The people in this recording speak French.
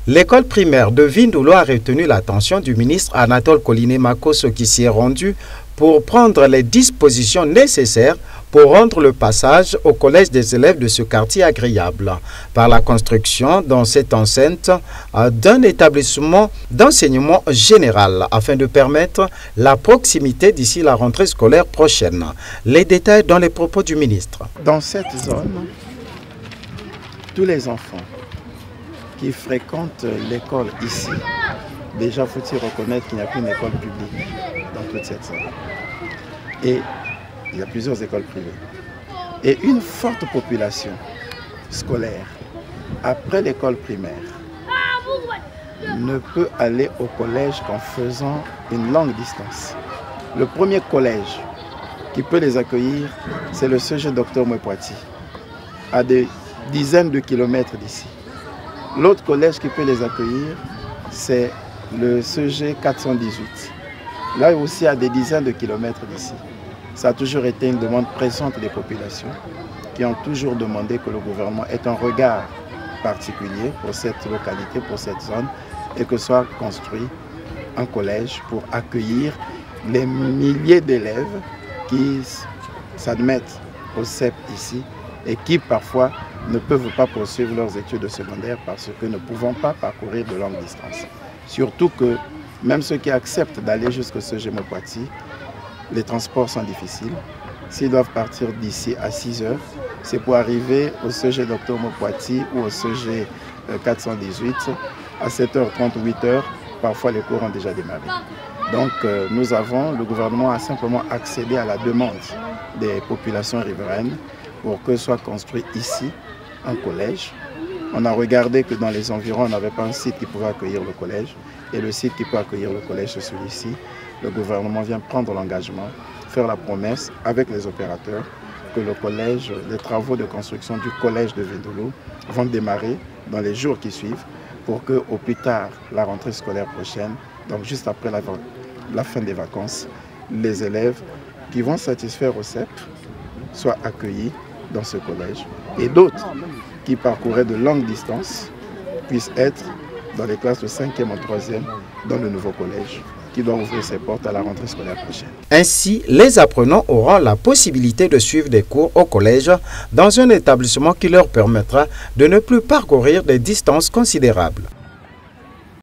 L'école primaire de Vindoulo a retenu l'attention du ministre Anatole Coliné Makosso qui s'y est rendu pour prendre les dispositions nécessaires pour rendre le passage au collège des élèves de ce quartier agréable par la construction dans cette enceinte d'un établissement d'enseignement général afin de permettre la proximité d'ici la rentrée scolaire prochaine. Les détails dans les propos du ministre. Dans cette zone, tous les enfants qui fréquentent l'école ici, déjà faut-il reconnaître qu'il n'y a qu'une école publique dans toute cette zone. Et il y a plusieurs écoles privées. Et une forte population scolaire, après l'école primaire, ne peut aller au collège qu'en faisant une longue distance. Le premier collège qui peut les accueillir, c'est le CG Dr Mwepoati, à des dizaines de kilomètres d'ici. L'autre collège qui peut les accueillir, c'est le CG 418. Là aussi, à des dizaines de kilomètres d'ici. Ça a toujours été une demande pressante des populations qui ont toujours demandé que le gouvernement ait un regard particulier pour cette localité, pour cette zone, et que soit construit un collège pour accueillir les milliers d'élèves qui s'admettent au CEP ici et qui parfois ne peuvent pas poursuivre leurs études secondaires parce que ne pouvant pas parcourir de longues distances. Surtout que même ceux qui acceptent d'aller jusqu'au CG Mwepoati, les transports sont difficiles. S'ils doivent partir d'ici à 6 heures, c'est pour arriver au CG Dr Mwepoati ou au CG 418 à 7h30 ou 8h. Parfois les cours ont déjà démarré. Donc le gouvernement a simplement accédé à la demande des populations riveraines pour que soit construit ici un collège. On a regardé que dans les environs, on n'avait pas un site qui pouvait accueillir le collège. Et le site qui peut accueillir le collège, c'est celui-ci. Le gouvernement vient prendre l'engagement, faire la promesse avec les opérateurs que le collège, les travaux de construction du collège de Vindoulo vont démarrer dans les jours qui suivent pour que, au plus tard, la rentrée scolaire prochaine, donc juste après la fin des vacances, les élèves qui vont satisfaire au CEP soient accueillis dans ce collège et d'autres qui parcouraient de longues distances puissent être dans les classes de 5e ou 3e dans le nouveau collège qui doit ouvrir ses portes à la rentrée scolaire prochaine. Ainsi, les apprenants auront la possibilité de suivre des cours au collège dans un établissement qui leur permettra de ne plus parcourir des distances considérables.